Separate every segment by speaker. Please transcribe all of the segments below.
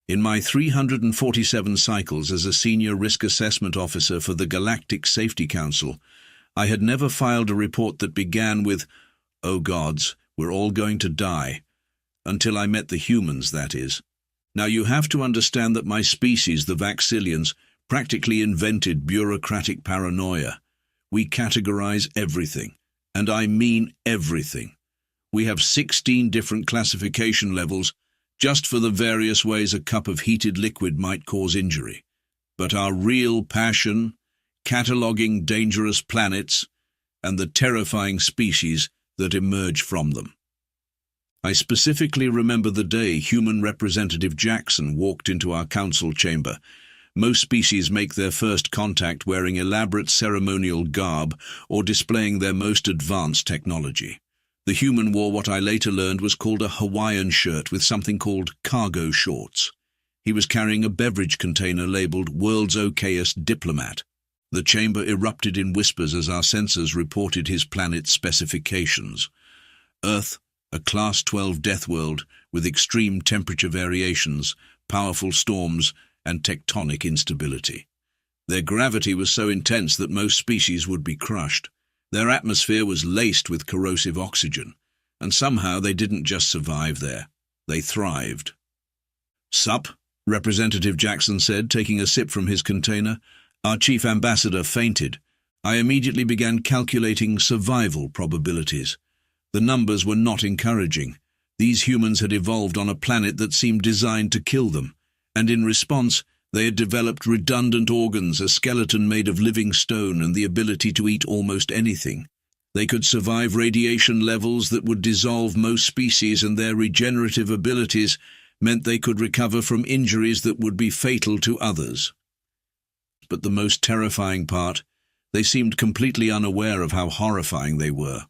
Speaker 1: In my 347 cycles as a senior risk assessment officer for the Galactic Safety Council, I had never filed a report that began with, "Oh gods, we're all going to die," until I met the humans, that is. Now you have to understand that my species, the Vaxillians, practically invented bureaucratic paranoia. We categorize everything, and I mean everything. We have 16 different classification levels just for the various ways a cup of heated liquid might cause injury. But our real passion, cataloguing dangerous planets and the terrifying species that emerge from them. I specifically remember the day Human Representative Jackson walked into our council chamber. Most species make their first contact wearing elaborate ceremonial garb or displaying their most advanced technology. The human wore what I later learned was called a Hawaiian shirt with something called cargo shorts. He was carrying a beverage container labeled "World's Okayest Diplomat." The chamber erupted in whispers as our sensors reported his planet's specifications. Earth, a Class 12 death world with extreme temperature variations, powerful storms, and tectonic instability. Their gravity was so intense that most species would be crushed. Their atmosphere was laced with corrosive oxygen, and somehow they didn't just survive there, they thrived. "Sup?" Representative Jackson said, taking a sip from his container. Our chief ambassador fainted. I immediately began calculating survival probabilities. The numbers were not encouraging. These humans had evolved on a planet that seemed designed to kill them, and in response, they had developed redundant organs, a skeleton made of living stone, and the ability to eat almost anything. They could survive radiation levels that would dissolve most species, and their regenerative abilities meant they could recover from injuries that would be fatal to others. But the most terrifying part, they seemed completely unaware of how horrifying they were.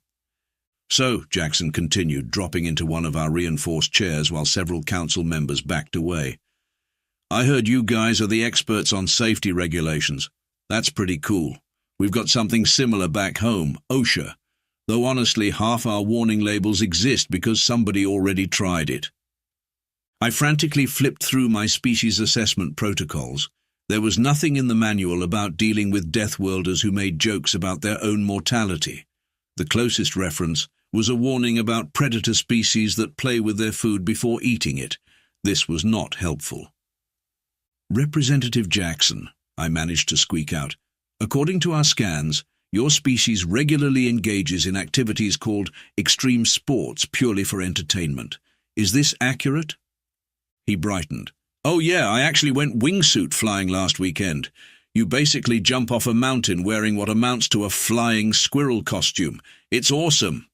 Speaker 1: "So," Jackson continued, dropping into one of our reinforced chairs while several council members backed away, "I heard you guys are the experts on safety regulations. That's pretty cool. We've got something similar back home, OSHA, though honestly half our warning labels exist because somebody already tried it." I frantically flipped through my species assessment protocols. There was nothing in the manual about dealing with Deathworlders who made jokes about their own mortality. The closest reference was a warning about predator species that play with their food before eating it. This was not helpful. "Representative Jackson," I managed to squeak out, "according to our scans, your species regularly engages in activities called extreme sports purely for entertainment. Is this accurate?" He brightened. "Oh yeah, I actually went wingsuit flying last weekend. You basically jump off a mountain wearing what amounts to a flying squirrel costume. It's awesome."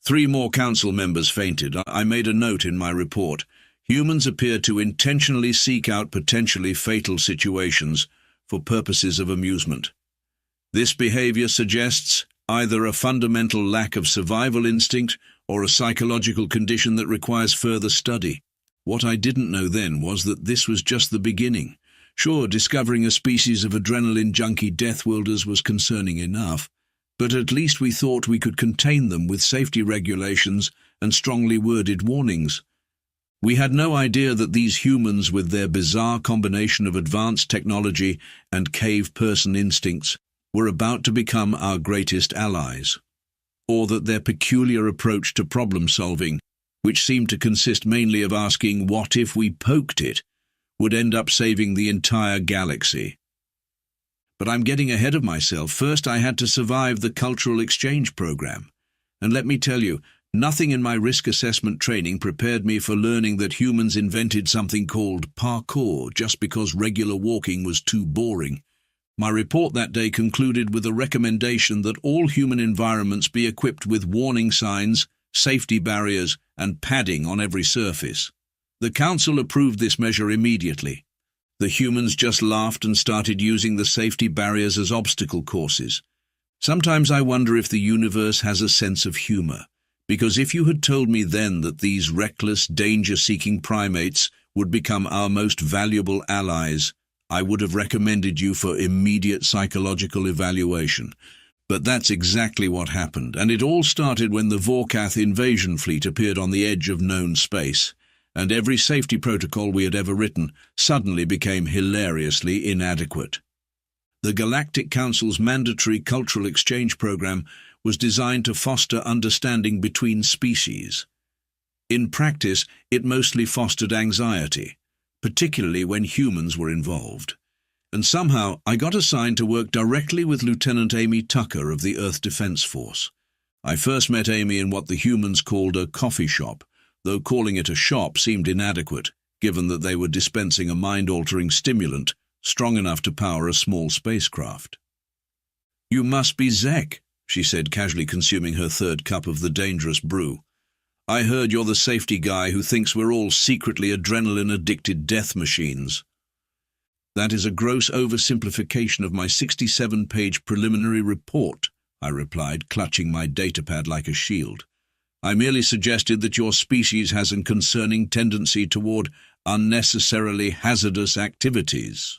Speaker 1: 3 more council members fainted. I made a note in my report. Humans appear to intentionally seek out potentially fatal situations for purposes of amusement. This behavior suggests either a fundamental lack of survival instinct or a psychological condition that requires further study. What I didn't know then was that this was just the beginning. Sure, discovering a species of adrenaline junkie Deathworlders was concerning enough, but at least we thought we could contain them with safety regulations and strongly worded warnings. We had no idea that these humans, with their bizarre combination of advanced technology and cave person instincts, were about to become our greatest allies, or that their peculiar approach to problem-solving, which seemed to consist mainly of asking "what if we poked it," would end up saving the entire galaxy. But I'm getting ahead of myself. First, I had to survive the cultural exchange program. And let me tell you, nothing in my risk assessment training prepared me for learning that humans invented something called parkour just because regular walking was too boring. My report that day concluded with a recommendation that all human environments be equipped with warning signs, safety barriers, and padding on every surface. The council approved this measure immediately. The humans just laughed and started using the safety barriers as obstacle courses. Sometimes I wonder if the universe has a sense of humor, because if you had told me then that these reckless, danger-seeking primates would become our most valuable allies, I would have recommended you for immediate psychological evaluation. But that's exactly what happened, and it all started when the Vorkath invasion fleet appeared on the edge of known space. and every safety protocol we had ever written suddenly became hilariously inadequate. The Galactic Council's mandatory cultural exchange program was designed to foster understanding between species. In practice, it mostly fostered anxiety, particularly when humans were involved. And somehow I got assigned to work directly with Lieutenant Amy Tucker of the Earth Defense Force. I first met Amy in what the humans called a coffee shop, though calling it a shop seemed inadequate, given that they were dispensing a mind-altering stimulant strong enough to power a small spacecraft. "You must be Zek," she said, casually consuming her third cup of the dangerous brew. "I heard you're the safety guy who thinks we're all secretly adrenaline-addicted death machines." "That is a gross oversimplification of my 67-page preliminary report," I replied, clutching my datapad like a shield. "I merely suggested that your species has a concerning tendency toward unnecessarily hazardous activities."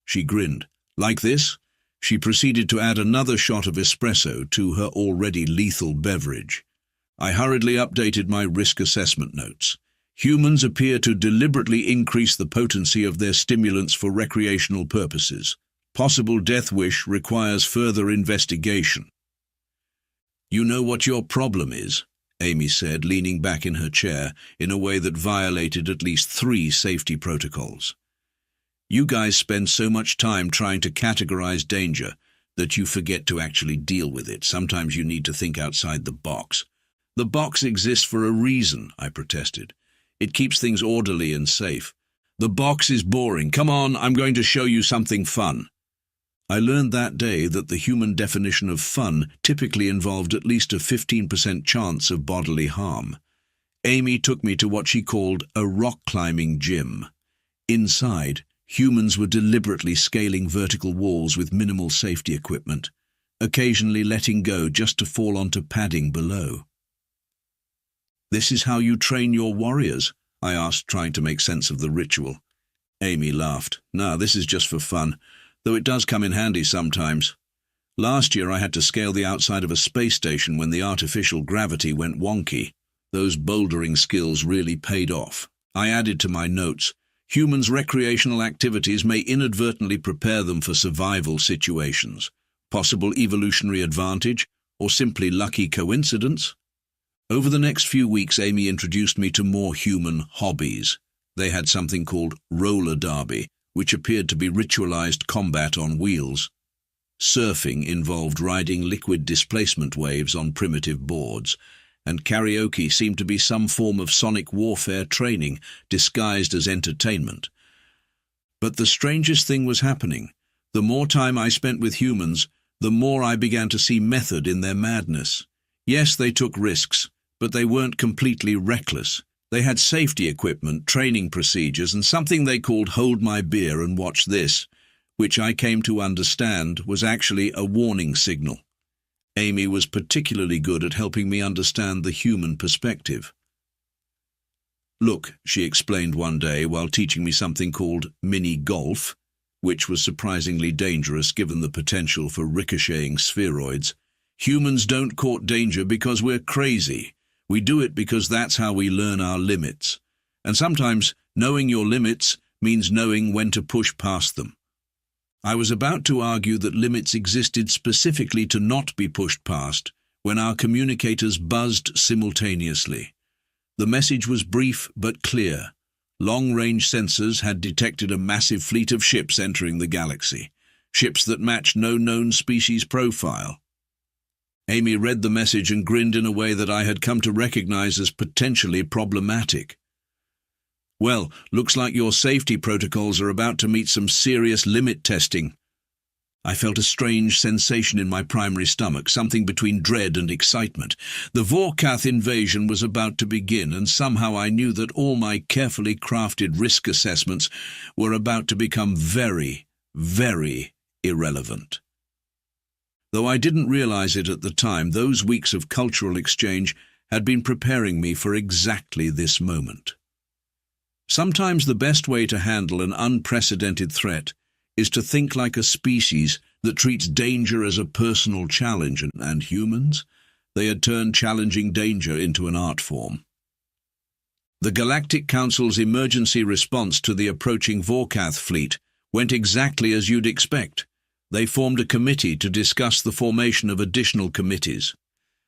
Speaker 1: She grinned. "Like this?" She proceeded to add another shot of espresso to her already lethal beverage. I hurriedly updated my risk assessment notes. Humans appear to deliberately increase the potency of their stimulants for recreational purposes. Possible death wish requires further investigation. "You know what your problem is?" Amy said, leaning back in her chair in a way that violated at least 3 safety protocols. "You guys spend so much time trying to categorize danger that you forget to actually deal with it. Sometimes you need to think outside the box." "The box exists for a reason," I protested. "It keeps things orderly and safe." "The box is boring. Come on, I'm going to show you something fun." I learned that day that the human definition of fun typically involved at least a 15% chance of bodily harm. Amy took me to what she called a rock-climbing gym. Inside, humans were deliberately scaling vertical walls with minimal safety equipment, occasionally letting go just to fall onto padding below. "This is how you train your warriors?" I asked, trying to make sense of the ritual. Amy laughed. "No, this is just for fun, though it does come in handy sometimes. Last year I had to scale the outside of a space station when the artificial gravity went wonky. Those bouldering skills really paid off." I added to my notes, "Humans' recreational activities may inadvertently prepare them for survival situations. Possible evolutionary advantage, or simply lucky coincidence?" Over the next few weeks, Amy introduced me to more human hobbies. They had something called roller derby, which appeared to be ritualized combat on wheels. Surfing involved riding liquid displacement waves on primitive boards, and karaoke seemed to be some form of sonic warfare training disguised as entertainment. But the strangest thing was happening. The more time I spent with humans, the more I began to see method in their madness. Yes, they took risks, but they weren't completely reckless. They had safety equipment, training procedures, and something they called "hold my beer and watch this," which I came to understand was actually a warning signal. Amy was particularly good at helping me understand the human perspective. "Look," she explained one day while teaching me something called mini-golf, which was surprisingly dangerous given the potential for ricocheting spheroids. "Humans don't court danger because we're crazy. We do it because that's how we learn our limits. And sometimes knowing your limits means knowing when to push past them." I was about to argue that limits existed specifically to not be pushed past when our communicators buzzed simultaneously. The message was brief but clear. Long-range sensors had detected a massive fleet of ships entering the galaxy, ships that matched no known species profile. Amy read the message and grinned in a way that I had come to recognize as potentially problematic. "Well, looks like your safety protocols are about to meet some serious limit testing." I felt a strange sensation in my primary stomach, something between dread and excitement. The Vorkath invasion was about to begin, and somehow I knew that all my carefully crafted risk assessments were about to become very, very irrelevant. Though I didn't realize it at the time, those weeks of cultural exchange had been preparing me for exactly this moment. Sometimes the best way to handle an unprecedented threat is to think like a species that treats danger as a personal challenge, and humans, they had turned challenging danger into an art form. The Galactic Council's emergency response to the approaching Vorkath fleet went exactly as you'd expect. They formed a committee to discuss the formation of additional committees.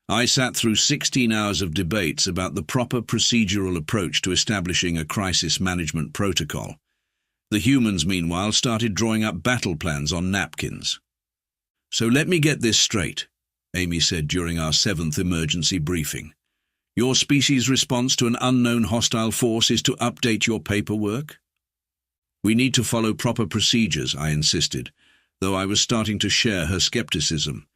Speaker 1: I sat through 16 hours of debates about the proper procedural approach to establishing a crisis management protocol. The humans, meanwhile, started drawing up battle plans on napkins. "So let me get this straight," Amy said during our 7th emergency briefing. "Your species' response to an unknown hostile force is to update your paperwork?" "We need to follow proper procedures," I insisted, though I was starting to share her skepticism.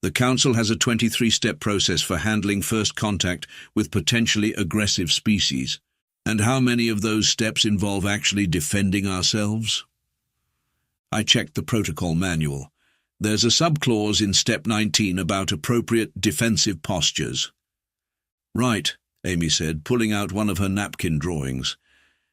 Speaker 1: "The Council has a 23-step process for handling first contact with potentially aggressive species. And how many of those steps involve actually defending ourselves?" I checked the protocol manual. There's a subclause in Step 19 about appropriate defensive postures. "Right," Amy said, pulling out one of her napkin drawings.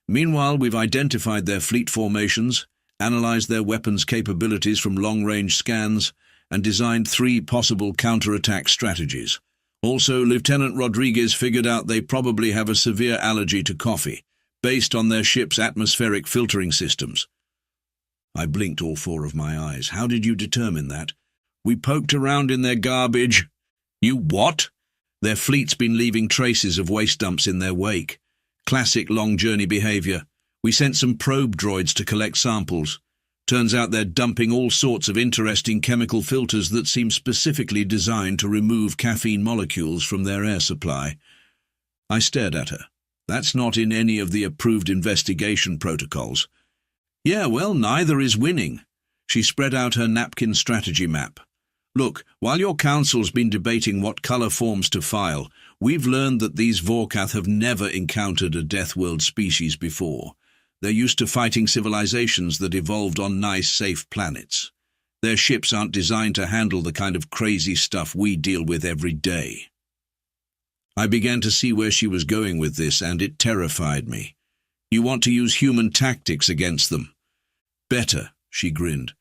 Speaker 1: "Meanwhile, we've identified their fleet formations, analyzed their weapons capabilities from long-range scans, and designed 3 possible counterattack strategies. Also, Lieutenant Rodriguez figured out they probably have a severe allergy to coffee, based on their ship's atmospheric filtering systems." I blinked all 4 of my eyes. "How did you determine that?" "We poked around in their garbage." "You what?" "Their fleet's been leaving traces of waste dumps in their wake. Classic long-journey behavior. We sent some probe droids to collect samples. Turns out they're dumping all sorts of interesting chemical filters that seem specifically designed to remove caffeine molecules from their air supply." I stared at her. "That's not in any of the approved investigation protocols." "Yeah, well, neither is winning." She spread out her napkin strategy map. "Look, while your council's been debating what color forms to file, we've learned that these Vorkath have never encountered a Deathworld species before. They're used to fighting civilizations that evolved on nice, safe planets. Their ships aren't designed to handle the kind of crazy stuff we deal with every day." I began to see where she was going with this, and it terrified me. "You want to use human tactics against them?" "Better," she grinned.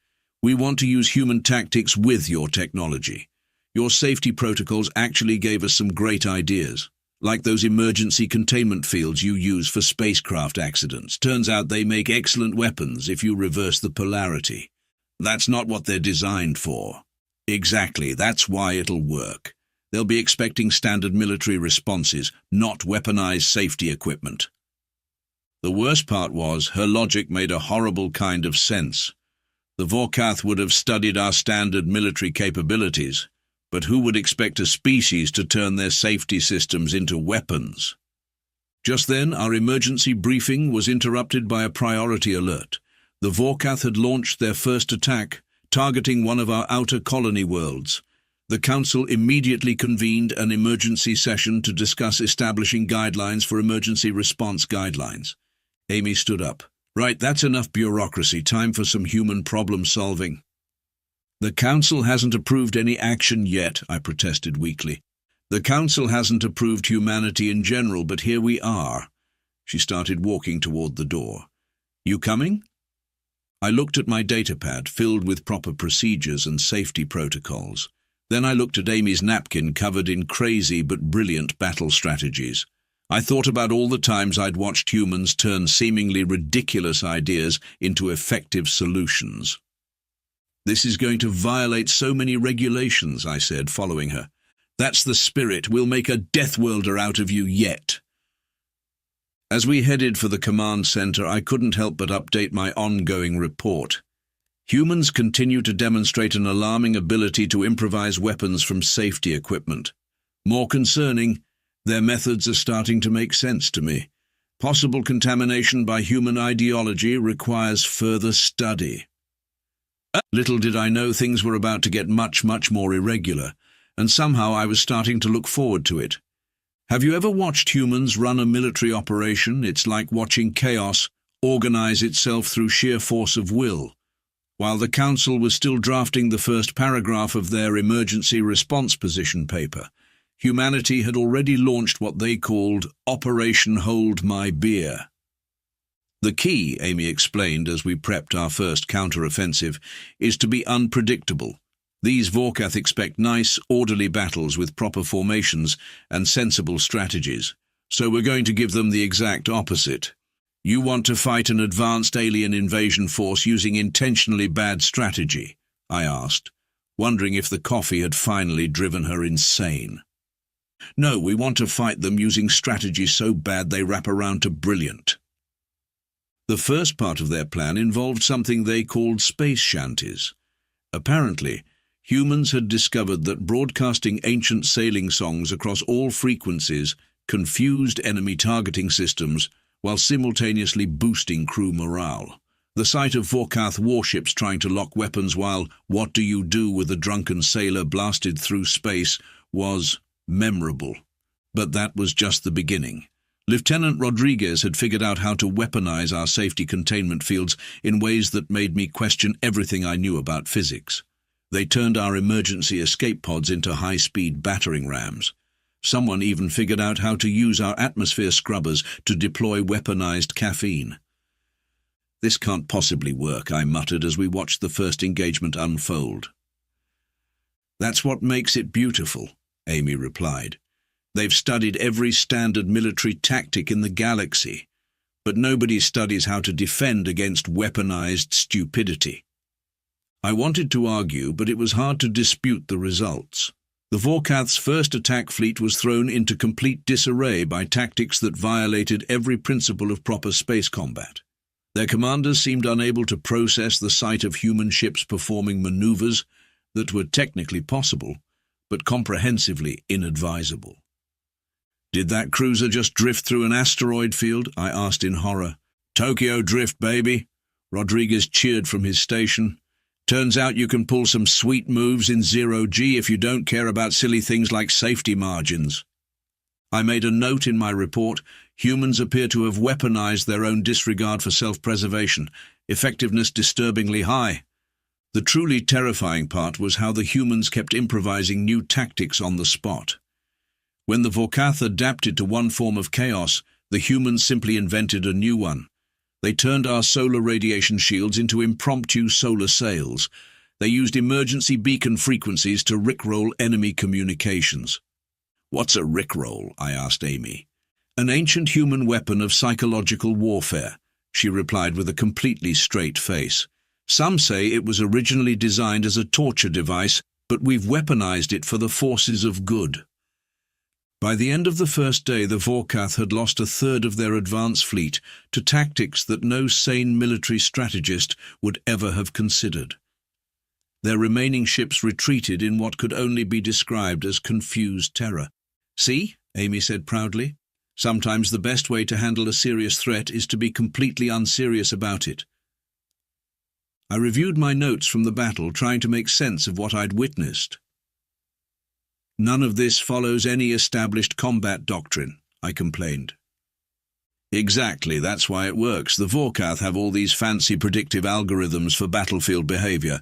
Speaker 1: "We want to use human tactics with your technology. Your safety protocols actually gave us some great ideas. Like those emergency containment fields you use for spacecraft accidents. Turns out they make excellent weapons if you reverse the polarity. That's not what they're designed for." "Exactly, that's why it'll work. They'll be expecting standard military responses, not weaponized safety equipment." The worst part was, her logic made a horrible kind of sense. The Vorkath would have studied our standard military capabilities, but who would expect a species to turn their safety systems into weapons? Just then, our emergency briefing was interrupted by a priority alert. The Vorkath had launched their first attack, targeting one of our outer colony worlds. The Council immediately convened an emergency session to discuss establishing guidelines for emergency response guidelines. Amy stood up. "Right, that's enough bureaucracy. Time for some human problem solving." "The Council hasn't approved any action yet," I protested weakly. "The Council hasn't approved humanity in general, but here we are." She started walking toward the door. "You coming?" I looked at my datapad, filled with proper procedures and safety protocols. Then I looked at Amy's napkin covered in crazy but brilliant battle strategies. I thought about all the times I'd watched humans turn seemingly ridiculous ideas into effective solutions. "This is going to violate so many regulations," I said, following her. "That's the spirit. We'll make a Deathworlder out of you yet." As we headed for the command center, I couldn't help but update my ongoing report. Humans continue to demonstrate an alarming ability to improvise weapons from safety equipment. More concerning, their methods are starting to make sense to me. Possible contamination by human ideology requires further study. Little did I know things were about to get much more irregular, and somehow I was starting to look forward to it. Have you ever watched humans run a military operation? It's like watching chaos organize itself through sheer force of will. While the Council was still drafting the first paragraph of their emergency response position paper, humanity had already launched what they called Operation Hold My Beer. The key, Amy explained as we prepped our first counter-offensive, is to be unpredictable. These Vorkath expect nice, orderly battles with proper formations and sensible strategies. So we're going to give them the exact opposite. You want to fight an advanced alien invasion force using intentionally bad strategy? I asked, wondering if the coffee had finally driven her insane. No, we want to fight them using strategy so bad they wrap around to brilliant. The first part of their plan involved something they called space shanties. Apparently, humans had discovered that broadcasting ancient sailing songs across all frequencies confused enemy targeting systems while simultaneously boosting crew morale. The sight of Vorkath warships trying to lock weapons while "What Do You Do with a Drunken Sailor" blasted through space was memorable. But that was just the beginning. Lieutenant Rodriguez had figured out how to weaponize our safety containment fields in ways that made me question everything I knew about physics. They turned our emergency escape pods into high-speed battering rams. Someone even figured out how to use our atmosphere scrubbers to deploy weaponized caffeine. This can't possibly work, I muttered as we watched the first engagement unfold. That's what makes it beautiful, Amy replied. They've studied every standard military tactic in the galaxy, but nobody studies how to defend against weaponized stupidity. I wanted to argue, but it was hard to dispute the results. The Vorkath's first attack fleet was thrown into complete disarray by tactics that violated every principle of proper space combat. Their commanders seemed unable to process the sight of human ships performing maneuvers that were technically possible, but comprehensively inadvisable. Did that cruiser just drift through an asteroid field? I asked in horror. Tokyo drift, baby. Rodriguez cheered from his station. Turns out you can pull some sweet moves in zero-G if you don't care about silly things like safety margins. I made a note in my report. Humans appear to have weaponized their own disregard for self-preservation, effectiveness disturbingly high. The truly terrifying part was how the humans kept improvising new tactics on the spot. When the Vorkath adapted to one form of chaos, the humans simply invented a new one. They turned our solar radiation shields into impromptu solar sails. They used emergency beacon frequencies to rickroll enemy communications. What's a rickroll? I asked Amy. An ancient human weapon of psychological warfare, she replied with a completely straight face. Some say it was originally designed as a torture device, but we've weaponized it for the forces of good. By the end of the first day, the Vorkath had lost a third of their advance fleet to tactics that no sane military strategist would ever have considered. Their remaining ships retreated in what could only be described as confused terror. See, Amy said proudly, sometimes the best way to handle a serious threat is to be completely unserious about it. I reviewed my notes from the battle, trying to make sense of what I'd witnessed. None of this follows any established combat doctrine, I complained. Exactly, that's why it works. The Vorkath have all these fancy predictive algorithms for battlefield behavior,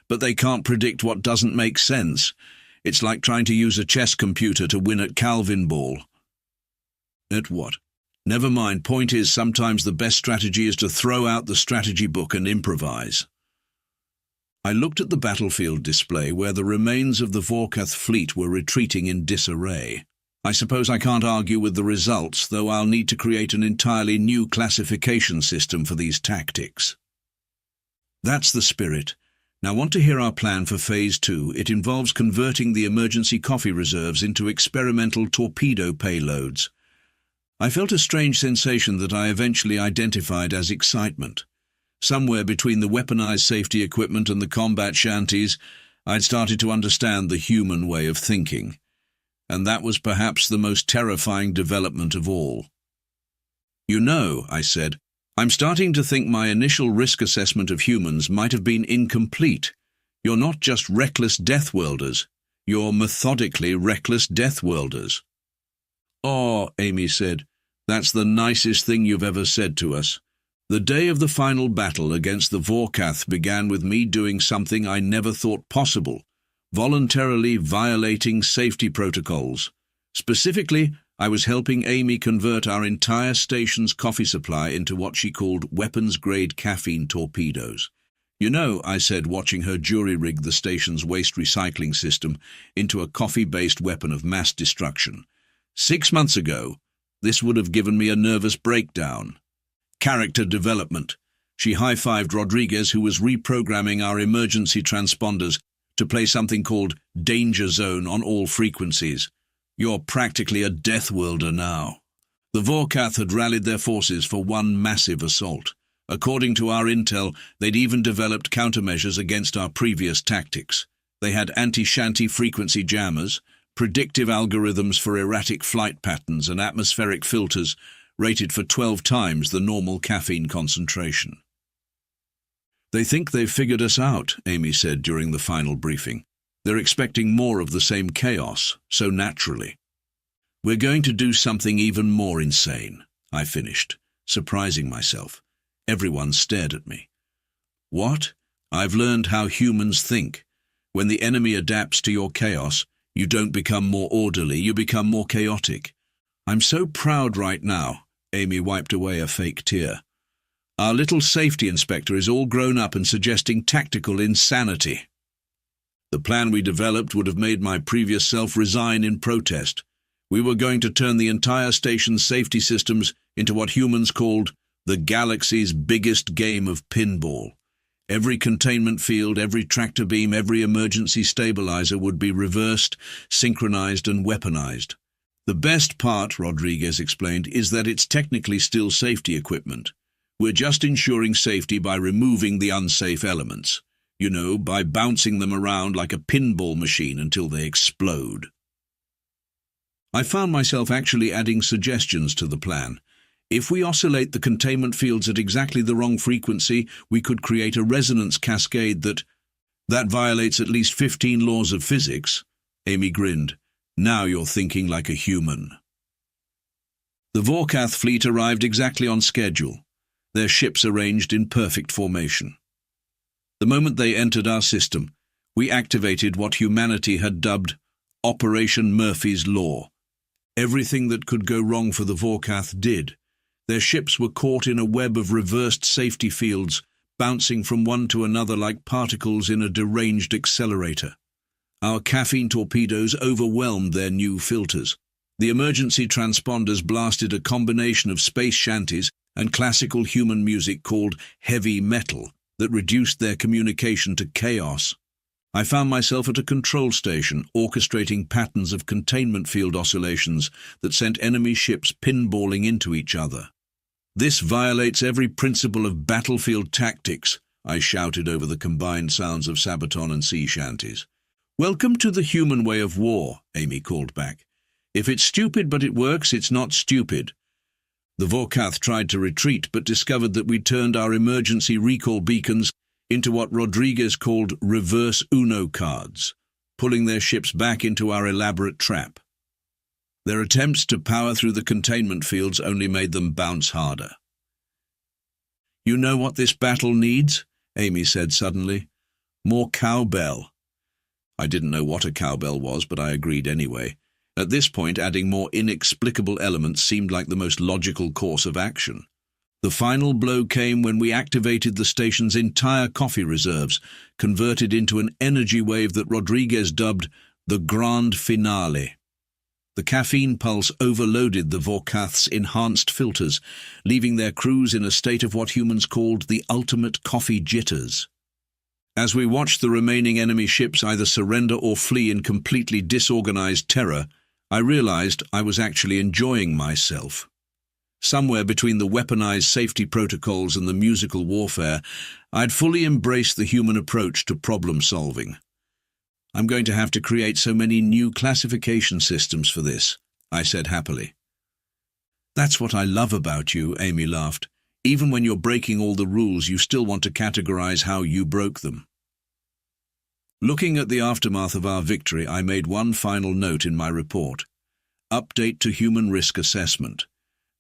Speaker 1: but they can't predict what doesn't make sense. It's like trying to use a chess computer to win at Calvin Ball. At what? Never mind, point is, sometimes the best strategy is to throw out the strategy book and improvise. I looked at the battlefield display where the remains of the Vorkath fleet were retreating in disarray. I suppose I can't argue with the results, though I'll need to create an entirely new classification system for these tactics. That's the spirit. Now, want to hear our plan for Phase 2? It involves converting the emergency coffee reserves into experimental torpedo payloads. I felt a strange sensation that I eventually identified as excitement. Somewhere between the weaponized safety equipment and the combat shanties, I'd started to understand the human way of thinking. And that was perhaps the most terrifying development of all. You know, I said, I'm starting to think my initial risk assessment of humans might have been incomplete. You're not just reckless Deathworlders. You're methodically reckless Deathworlders. Oh, Amy said, that's the nicest thing you've ever said to us. The day of the final battle against the Vorkath began with me doing something I never thought possible, voluntarily violating safety protocols. Specifically, I was helping Amy convert our entire station's coffee supply into what she called weapons-grade caffeine torpedoes. You know, I said, watching her jury-rig the station's waste recycling system into a coffee-based weapon of mass destruction. 6 months ago, This would have given me a nervous breakdown. Character development. She high-fived Rodriguez, who was reprogramming our emergency transponders to play something called Danger Zone on all frequencies. You're practically a Deathworlder now. The Vorkath had rallied their forces for one massive assault. According to our intel, they'd even developed countermeasures against our previous tactics. They had anti-shanty frequency jammers, predictive algorithms for erratic flight patterns, and atmospheric filters rated for 12 times the normal caffeine concentration. They think they've figured us out, Amy said during the final briefing. They're expecting more of the same chaos, so naturally. We're going to do something even more insane, I finished, surprising myself. Everyone stared at me. What? I've learned how humans think. When the enemy adapts to your chaos, you don't become more orderly, you become more chaotic. I'm so proud right now. Amy wiped away a fake tear. Our little safety inspector is all grown up and suggesting tactical insanity. The plan we developed would have made my previous self resign in protest. We were going to turn the entire station's safety systems into what humans called the galaxy's biggest game of pinball. Every containment field, every tractor beam, every emergency stabilizer would be reversed, synchronized, and weaponized. The best part, Rodriguez explained, is that it's technically still safety equipment. We're just ensuring safety by removing the unsafe elements. You know, by bouncing them around like a pinball machine until they explode. I found myself actually adding suggestions to the plan. If we oscillate the containment fields at exactly the wrong frequency, we could create a resonance cascade that violates at least 15 laws of physics. Amy grinned. Now you're thinking like a human. The Vorkath fleet arrived exactly on schedule, their ships arranged in perfect formation. The moment they entered our system, we activated what humanity had dubbed Operation Murphy's Law. Everything that could go wrong for the Vorkath did. Their ships were caught in a web of reversed safety fields, bouncing from one to another like particles in a deranged accelerator. Our caffeine torpedoes overwhelmed their new filters. The emergency transponders blasted a combination of space shanties and classical human music called heavy metal that reduced their communication to chaos. I found myself at a control station, orchestrating patterns of containment field oscillations that sent enemy ships pinballing into each other. This violates every principle of battlefield tactics, I shouted over the combined sounds of Sabaton and sea shanties. Welcome to the human way of war, Amy called back. If it's stupid but it works, it's not stupid. The Vorkath tried to retreat but discovered that we'd turned our emergency recall beacons into what Rodriguez called reverse Uno cards, pulling their ships back into our elaborate trap. Their attempts to power through the containment fields only made them bounce harder. You know what this battle needs? Amy said suddenly. More cowbell. I didn't know what a cowbell was, but I agreed anyway. At this point, adding more inexplicable elements seemed like the most logical course of action. The final blow came when we activated the station's entire coffee reserves, converted into an energy wave that Rodriguez dubbed the Grand Finale. The caffeine pulse overloaded the Vorkath's enhanced filters, leaving their crews in a state of what humans called the ultimate coffee jitters. As we watched the remaining enemy ships either surrender or flee in completely disorganized terror, I realized I was actually enjoying myself. Somewhere between the weaponized safety protocols and the musical warfare, I'd fully embraced the human approach to problem solving. I'm going to have to create so many new classification systems for this, I said happily. That's what I love about you, Amy laughed. Even when you're breaking all the rules, you still want to categorize how you broke them. Looking at the aftermath of our victory, I made one final note in my report. Update to human risk assessment.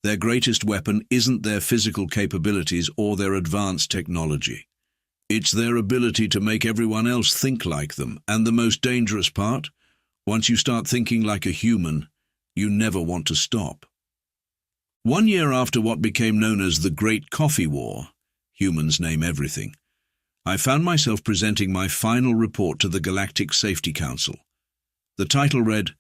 Speaker 1: Their greatest weapon isn't their physical capabilities or their advanced technology. It's their ability to make everyone else think like them, and the most dangerous part, once you start thinking like a human, you never want to stop. 1 year after what became known as the Great Coffee War, humans name everything, I found myself presenting my final report to the Galactic Safety Council. The title read,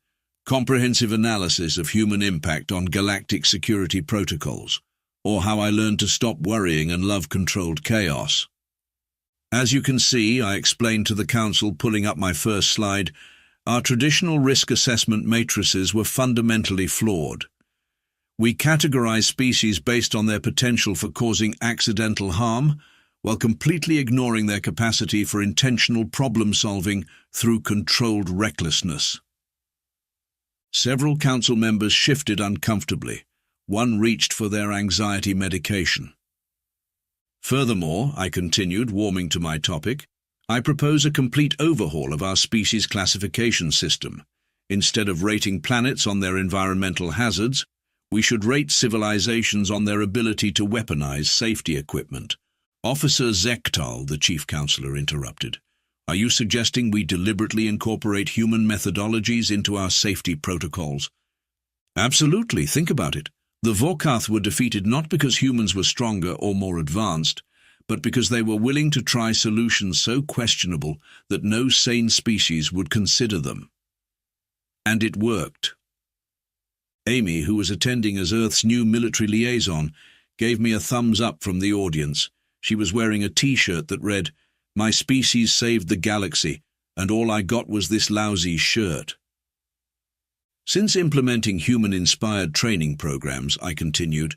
Speaker 1: Comprehensive Analysis of Human Impact on Galactic Security Protocols, or How I Learned to Stop Worrying and Love Controlled Chaos. As you can see, I explained to the Council, pulling up my first slide, our traditional risk assessment matrices were fundamentally flawed. We categorize species based on their potential for causing accidental harm, while completely ignoring their capacity for intentional problem-solving through controlled recklessness. Several Council members shifted uncomfortably. One reached for their anxiety medication. Furthermore, I continued, warming to my topic, I propose a complete overhaul of our species classification system. Instead of rating planets on their environmental hazards, we should rate civilizations on their ability to weaponize safety equipment. Officer Zektal, the Chief Counselor, interrupted. Are you suggesting we deliberately incorporate human methodologies into our safety protocols? Absolutely, think about it. The Vorkath were defeated not because humans were stronger or more advanced, but because they were willing to try solutions so questionable that no sane species would consider them. And it worked. Amy, who was attending as Earth's new military liaison, gave me a thumbs up from the audience. She was wearing a T-shirt that read, "My species saved the galaxy, and all I got was this lousy shirt." Since implementing human-inspired training programs, I continued,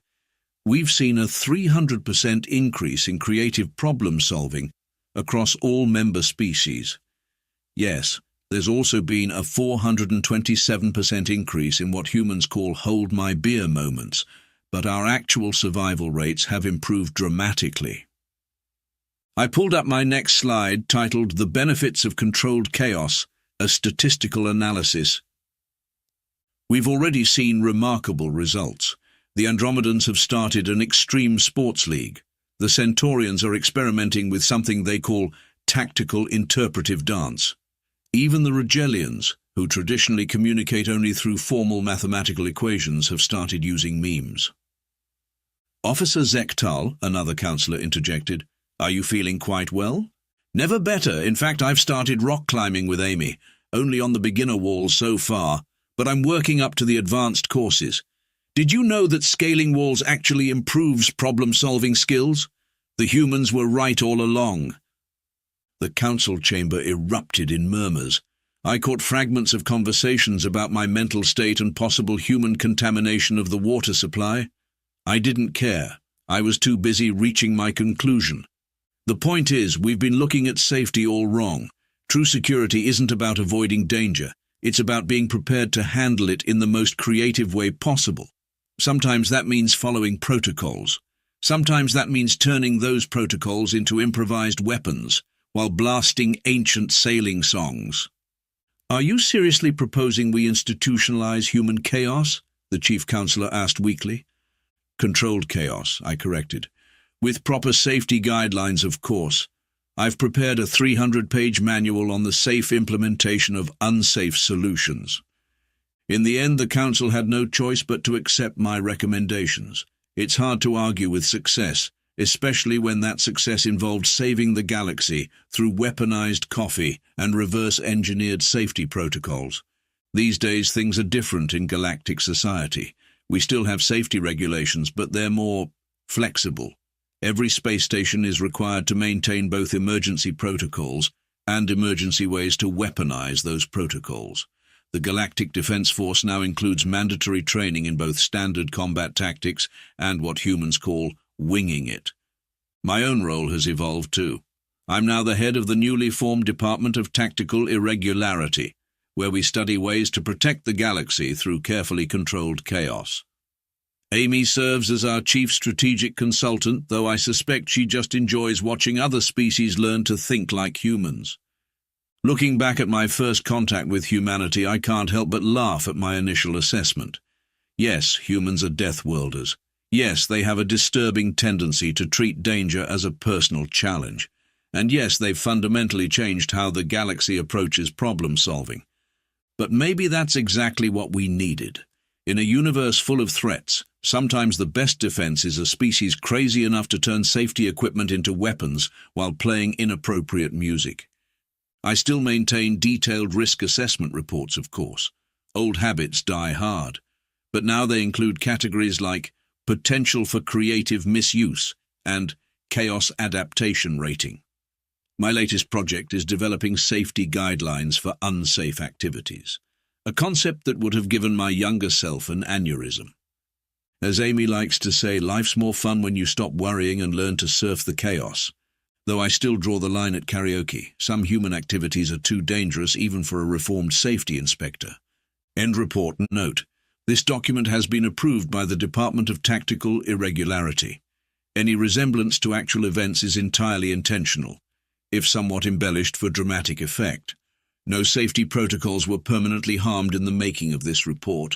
Speaker 1: we've seen a 300% increase in creative problem-solving across all member species. Yes, there's also been a 427% increase in what humans call hold my beer moments, but our actual survival rates have improved dramatically. I pulled up my next slide, titled The Benefits of Controlled Chaos, a Statistical Analysis. We've already seen remarkable results. The Andromedans have started an extreme sports league. The Centaurians are experimenting with something they call tactical interpretive dance. Even the Rigelians, who traditionally communicate only through formal mathematical equations, have started using memes. Officer Zektal, another councillor, interjected, "Are you feeling quite well?" "Never better. In fact, I've started rock climbing with Amy, only on the beginner walls so far, but I'm working up to the advanced courses. Did you know that scaling walls actually improves problem-solving skills? The humans were right all along." The council chamber erupted in murmurs. I caught fragments of conversations about my mental state and possible human contamination of the water supply. I didn't care. I was too busy reaching my conclusion. The point is, we've been looking at safety all wrong. True security isn't about avoiding danger. It's about being prepared to handle it in the most creative way possible. Sometimes that means following protocols. Sometimes that means turning those protocols into improvised weapons, while blasting ancient sailing songs. "Are you seriously proposing we institutionalize human chaos?" the Chief Counselor asked weakly. "Controlled chaos," I corrected. "With proper safety guidelines, of course. I've prepared a 300-page manual on the safe implementation of unsafe solutions." In the end, the Council had no choice but to accept my recommendations. It's hard to argue with success, especially when that success involved saving the galaxy through weaponized coffee and reverse-engineered safety protocols. These days, things are different in galactic society. We still have safety regulations, but they're more flexible. Every space station is required to maintain both emergency protocols and emergency ways to weaponize those protocols. The Galactic Defense Force now includes mandatory training in both standard combat tactics and what humans call winging it. My own role has evolved too. I'm now the head of the newly formed Department of Tactical Irregularity, where we study ways to protect the galaxy through carefully controlled chaos. Amy serves as our chief strategic consultant, though I suspect she just enjoys watching other species learn to think like humans. Looking back at my first contact with humanity, I can't help but laugh at my initial assessment. Yes, humans are Deathworlders. Yes, they have a disturbing tendency to treat danger as a personal challenge. And yes, they've fundamentally changed how the galaxy approaches problem-solving. But maybe that's exactly what we needed. In a universe full of threats, sometimes the best defense is a species crazy enough to turn safety equipment into weapons while playing inappropriate music. I still maintain detailed risk assessment reports, of course. Old habits die hard, but now they include categories like potential for creative misuse and chaos adaptation rating. My latest project is developing safety guidelines for unsafe activities, a concept that would have given my younger self an aneurysm. As Amy likes to say, life's more fun when you stop worrying and learn to surf the chaos. Though I still draw the line at karaoke. Some human activities are too dangerous even for a reformed safety inspector. End report. Note: this document has been approved by the Department of Tactical Irregularity. Any resemblance to actual events is entirely intentional, if somewhat embellished for dramatic effect. No safety protocols were permanently harmed in the making of this report.